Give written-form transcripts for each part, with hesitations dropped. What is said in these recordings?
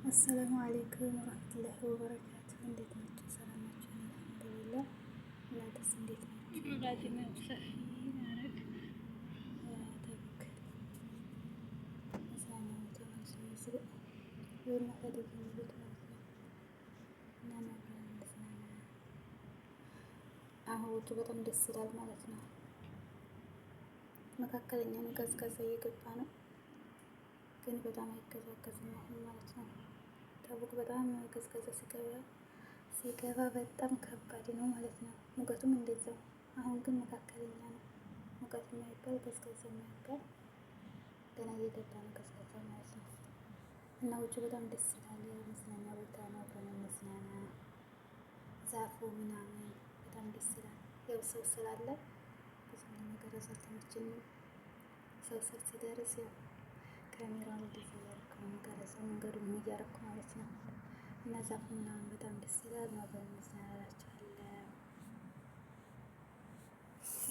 አሰላሙ አሌይኩም ወረህመቱላሂ ወበረካቱህ። እንዴት ናቸው? ሰላም ናቸው? አልሐምዱሊላህ። እናንተስ እንዴት ናቸው? አሁን በጣም ደስ ይላል ማለት ነው። መካከለኛ ነው፣ ቀዝቀዝ እየገባ ነው፣ ግን በጣም አይቀዘቀዝም አሁን ማለት ነው። ታቦክ በጣም ቀዝቀዝ ሲገባ በጣም ከባድ ነው ማለት ነው። ሙቀቱም እንደዛው። አሁን ግን መካከለኛ ነው፣ ሙቀት የማይባል ቀዝቀዝ የማይባል ገና እየገባ ነው፣ ቀዝቀዛ ማለት ነው። እና ውጭ በጣም ደስ ይላል። መዝናኛ ቦታ ነው። በመዝናኛ ዛፉ ምናምን በጣም ደስ ይላል። ያው ሰው ስላለ ብዙ ነገር አልተመቸኝም። ሰው ሲደርስ ያው ካሜራውን ወደዛ እያደረኩ ነው የምቀረጸው፣ መንገዱን እያደረኩ ማለት ነው። እና ዛፉ ምናምን በጣም ደስ ይላል። ነው በመዝናኛ እላችኋለሁ።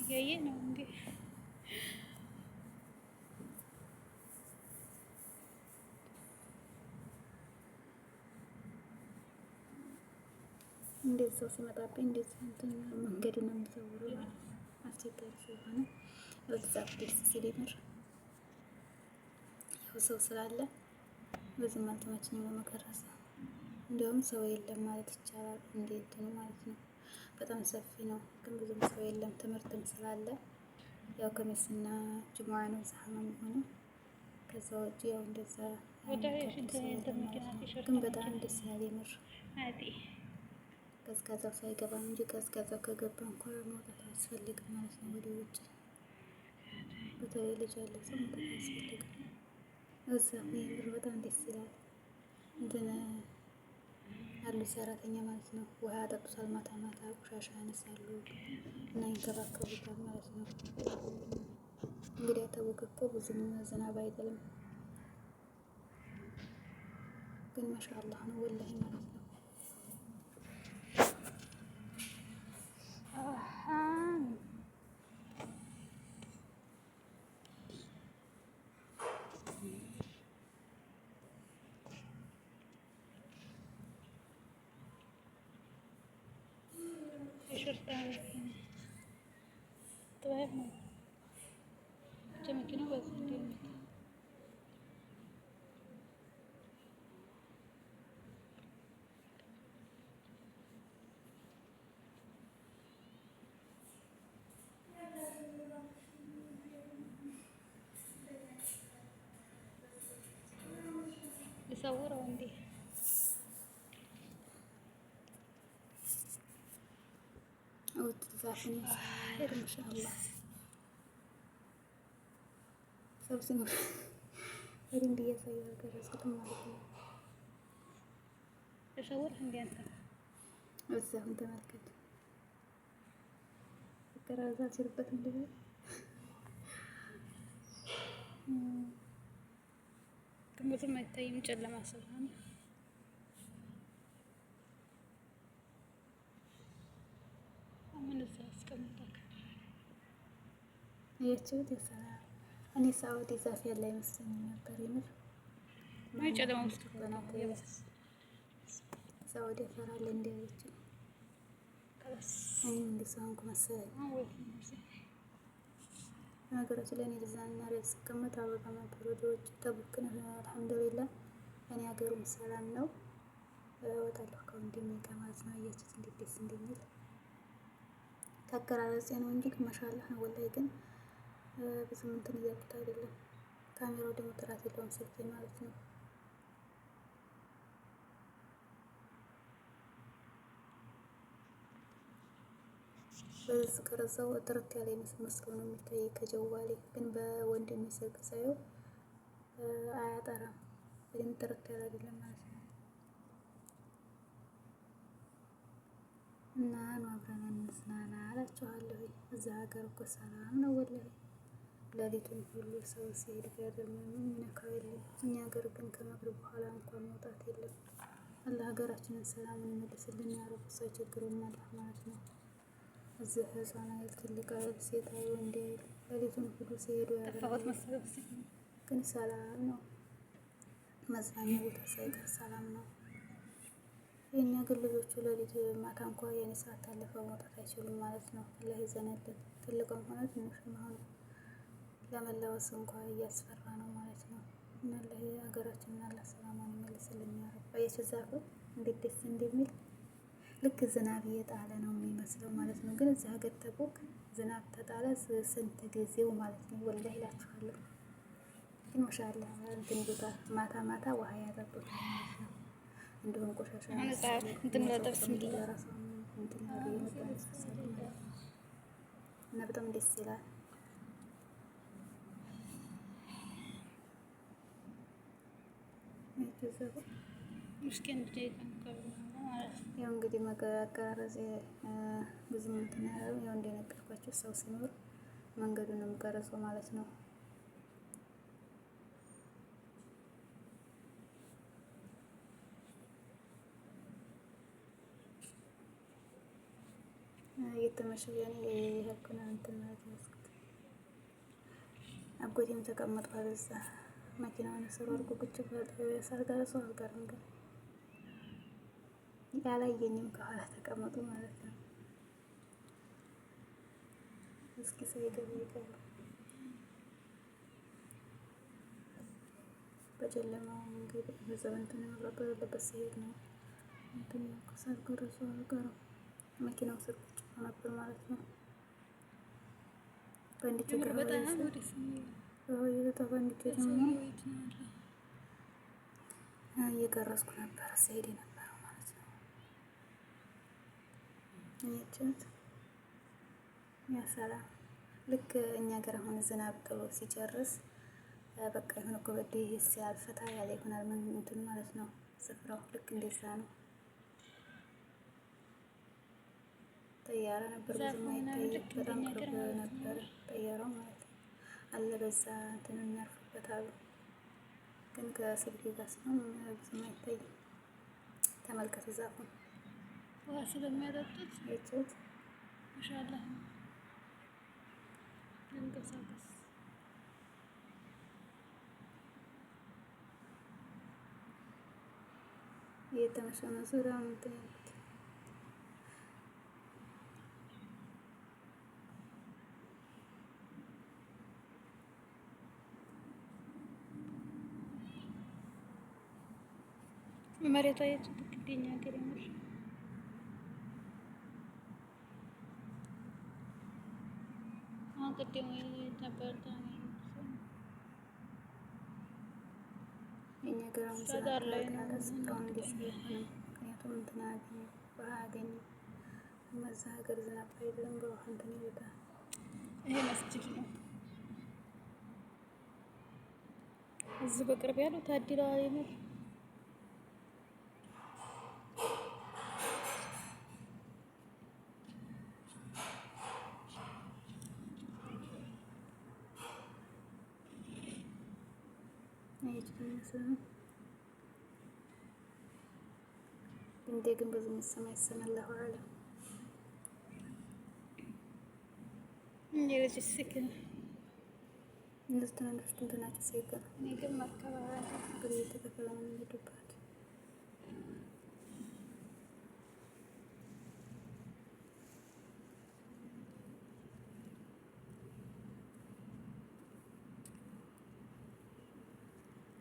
እያየ ነው እንዴ? እንደዛው ሲመጣብኝ እንደዚህ እንትን መንገድ ነው የሚዘውረው ማለት ነው። አስቸጋሪ ስለሆነ በዛፍ ደስ ሲል ይምር። ያው ሰው ስላለ ብዙም አልተመቸኝም ለመቀረጽ። እንዲያውም ሰው የለም ማለት ይቻላል። እንዴት ነው ማለት ነው። በጣም ሰፊ ነው፣ ግን ብዙም ሰው የለም። ትምህርትም ስላለ ያው ከሚስና ጅሙዓ ነው ዛህማ የሚሆነው። ከዛ ውጭ ያው እንደዛ ግን በጣም ደስ ይላል የምር። ቀዝቃዛው ሳይገባ እንጂ ቀዝቃዛው ከገባ እንኳን መውጣት አያስፈልግም ማለት ነው ወደ ውጭ። በተለይ ልጅ ያለ ሰው መውጣት አያስፈልግም። እዛ የምር በጣም ደስ ይላል። እንትን አሉ ሰራተኛ ማለት ነው። ውሃ ያጠጡታል፣ ማታ ማታ ቆሻሻ ያነሳሉ እና ይንከባከቡታል ማለት ነው። እንግዲህ ያታወቀ እኮ ብዙም ዝናብ አይጥልም፣ ግን ማሻአላህ ነው ወላሂ ማለት ነው። ልሰውረው እንዴ? አውጥ ዛፍን ሄድ ማሻአላህ ሰው ሲኖር በደንብ እያሳየሁ አልቀረጽኩትም ማለት ነው። ልሰውርህ እንዴ? አንተ እዛሁን ተመልከት። አቀራረጻ ሲርበት እንደዚህ ብዙም አይታይም ጨለማ ስለሆነ። ምን እዛ አስቀምጣለሁ። አያችሁት? ይሰራል። እኔ ሳውዲ ዛፍ ያለ አይመስለኝም ነበር የምር። ማይ ጨለማ ውስጥ ሳውዲ ያፈራል እንዴ አለችኝ። እኔ እንደሳንኩ መሰለኝ። ነገራችን ላይ እኔ ልዝናና ሪያድ ስቀመጥ አበባ ነበር ወደ ውጭ ተቡክ ነው። አልሐምዱሊላህ እኔ ሀገሩም ሰላም ነው። እወጣለሁ ከወንድሜ ጋር ማለት ነው። አያችሁት እንዴት ደስ እንደሚል። ከአቀራረጼ ነው እንጂ ማሻአላህ ነው ወላሂ። ግን ብዙም እንትን እያልኩት አይደለም። ካሜራው ደግሞ ጥራት የለውም ስልኬ ማለት ነው። በዚህ ስቀረጸው ጥርት ያለ መስሎ ነው የሚታይ ከጀዋሌ፣ ግን በወንድሜ ስልክ ሳየው አያጠራም። ግን ጥርት ያለ አይደለም ማለት ነው። እና ነው አብረን እንዝናና እላችኋለሁ። እዛ ሀገር እኮ ሰላም ነው ወላሂ። ሌሊቱን ሁሉ ሰው ሲሄድ ቢያድር ምንም የሚነካው የለም። እኛ ሀገር ግን ከመግሪብ በኋላ እንኳን መውጣት የለም። አላህ ሀገራችንን ሰላም እንመልስልን ያረብ። ሰው ችግሩን አላህ ማለት ነው። እዚህ ህፃን አይል ትልቅ አይል ሴት አይል ወንድ አይል ሌሊቱን ሁሉ ሲሄዱ ያድራሉ። ግን ሰላም ነው። መዝናኛ ቦታ ሳይቀር ሰላም ነው። የእኛ ግን ልጆቹ ሌሊት ማታ እንኳ የኔ ሰዓት ታለፈ መውጣት አይችሉም ማለት ነው። አላህ ይዘንልን። ትልቅም ሆነ ትንሽም ሆነ ለመለወስ እንኳ እያስፈራ ነው ማለት ነው። እና ሀገራችንን አላህ ሰላማን ይመልስልን ያረብ። አያችሁ ዛፉ እንዴት ደስ እንደሚል ልክ ዝናብ እየጣለ ነው የሚመስለው ማለት ነው። ግን እዚህ ሀገር ተቦክ ዝናብ ተጣለ ስንት ጊዜው ማለት ነው። ወላሂ እላችኋለሁ። ግን ማሻአላህ እንትን ቦታ ማታ ማታ ውሃ ያጠጡታል ማለት ነው። እንዲሁም ቆሻሻ እና በጣም ደስ ይላል። ያው እንግዲህ አቀራረጽ ብዙም እንትን ያለው ያው እንደነገርኳቸው ሰው ሲኖር መንገዱን ነው የምቀረጸው ማለት ነው። እየተመሸ ያኔ የህክምና እንትን ማለት ነው። አጎቴም ተቀምጧል እዛ መኪናውን ስሩ አድርጎ ቁጭ ብሎ ሳልጋር ሰው አልጋርም ግን ያላየኝም ከኋላ ተቀመጡ ማለት ነው። እስኪ ሳይገባ ይገባ በጨለማው እንግዲህ በዛው እንትን ያለበት ሲሄድ ነው እንትን ሳልጋር ሰው አልጋርም መኪናው ስር ቁጭ ብሎ ነበር ማለት ነው። በአንድ ችግር እየቀረስኩ ነበር ስሄድ የነበረው ማለት ነው። እያችሁት ያ ሰላም ልክ እኛ ሀገር አሁን ዝናብ ጥሎ ሲጨርስ በቃ የሆነ ኮበዴ ሲያልፍ ፈታ ያለ ይሆናል እንትን ማለት ነው። ስፍራው ልክ እንደዛ ነው። ጠያራ ነበር ብዙም አይታይም። በጣም ቅርብ ነበር ጠያራው ማለት ነው። አለ በዛ እንትን የሚያርፉበት አሉ። ግን ከስልኬ ጋር ሲሆን ብዙም አይታይም። ተመልከቱ ዛፉን ውሃ ስለሚያጠጡት አይቼት ማሻአላህ እንቀሳቀስ እየተመሸ ነው ዙሪያውን እንትን መሬቷ የት ትገኛ ሀገር የምር አሁን ቅድም ነበር የኛ ሀገር ዳር ላይ ነው እስካሁን ጊዜ ምክንያቱም እንትን አያገኝም ውሃ አያገኝም። በዛ ሀገር ዝናብ አይልም በውሃ እንትን ይወጣል። ይሄ መስጂድ ነው። እዚህ በቅርብ ያለው ታድለዋል የምር እንዴ ግን ብዙ ምሰማ ይሰማለሁ አለ እንደዚህ ስክን እንደዚህ ትናንሽ እንትናቸው ሳይቀር እኔ ግን መከባበያ ግን እየተከፈለ ነው የሚሄዱባት።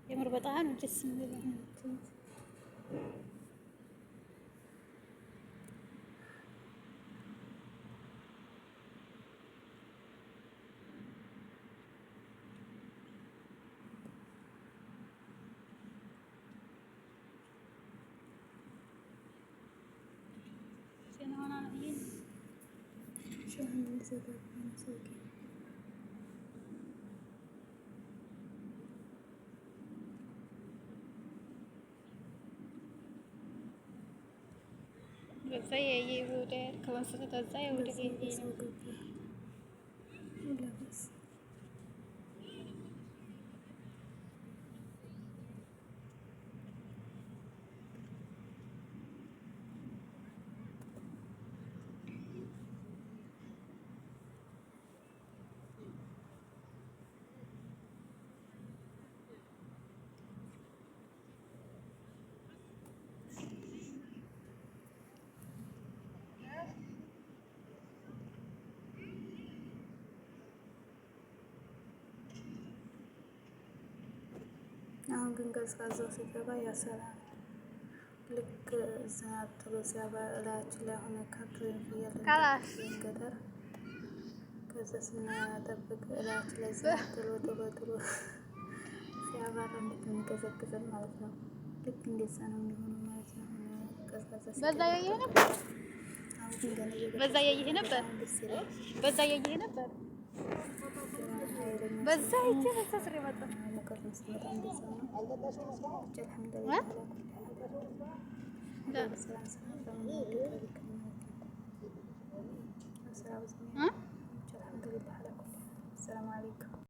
የምር በጣም ደስ የሚለው ዜናዋን አላየን ሻህን ዘጋብ ሰውቂ በዛ የወደ ከወንስተ ተዛ የወደ ሰው ገባ ለበስ አሁን ግን ቀዝቃዛው ሲገባ ያሰራል። ልክ ዝናብ ጥሎ ሲያባላችሁ ላይ አሁን ከብት ወይም ፍየል ገጠር ከዛ ስናጠብቅ እላችሁ ላይ ዝናብ ጥሎ ሲያባራ እንደሚቀዘቅዘን ማለት ነው። ልክ እንደዛ ነው የሚሆነው ማለት ነው። ቀዝቃዛ በዛ ያየህ ነበር፣ በዛ ያየህ ነበር፣ በዛ ያየህ ነበር፣ በዛ ይቼ በዛ ስሬ መጣ ሙቀት መስመጣ እንደዛ ነው። አልሐምዱሊላህ ሰላም አለይኩም።